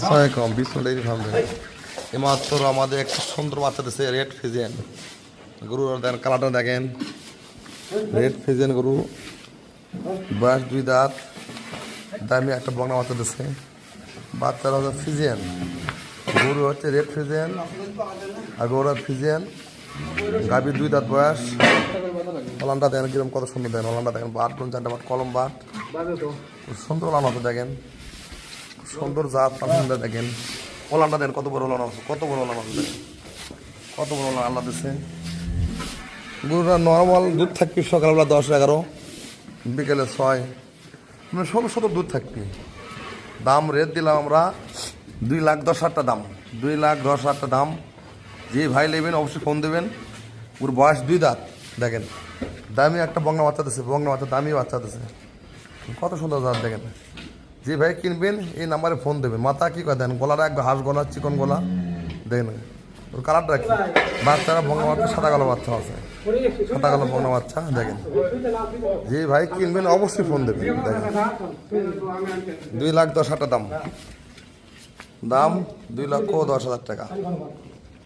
আসসালামাইকুম বিসমুল্লাহ dairy farm থেকে এইমাত্র আমাদের একটা সুন্দর বাচ্চা দিচ্ছে রেড ফিজিয়ান গরু দেন কালারটা দেখেন রেড ফিজিয়ান গরু বয়স 2 দাঁত দামি একটা বগনা বাচ্চা দিচ্ছে বাচ্চারা হচ্ছে ফিজিয়ান গরু হচ্ছে রেড ফিজিয়ান আর গরুর ফিজিয়ান গাভীর 2 দাঁত বয়স ওলানটা দেখেন কিরকম কত সুন্দর দেন ওলানটা দেখেন বাট 4টা বাট কলম বাট সুন্দর ওলান হতো দেখেন সুন্দর জাত পাখি দেখেন ওলানটা দেন কত বড় ওলান আছে কত বড় ওলান আছে কত বড় ওলান আল্লাহ দিচ্ছে গরুটা নর্মাল দুধ থাকবি সকালবেলা 10-11 বিকেলে 6 মানে 16-17 দুধ থাকবি দাম রেট দিলাম আমরা 2,10,000 দাম 2,10,000 দাম যে ভাই নেবেন অবশ্যই ফোন দেবেন ওর বয়স 2 দাঁত দেখেন দামি একটা বগনা বাচ্চা দিচ্ছে বগনা বাচ্চা দামি বাচ্চা দিচ্ছে কত সুন্দর জাত দেখেন যে ভাই কিনবেন এই নাম্বারে ফোন দেবেন মাথা কি করে দেন গলাটা একবার হাঁস গলা চিকন গলা দেখেন ওর কালারটা কি বাচ্চারা বগনা বাচ্চা সাদা কালো বাচ্চা আছে সাদা কালো বগনা বাচ্চা দেখেন যে ভাই কিনবেন অবশ্যই ফোন দেবেন দেখেন 2,10,000 দাম 2,10,000 টাকা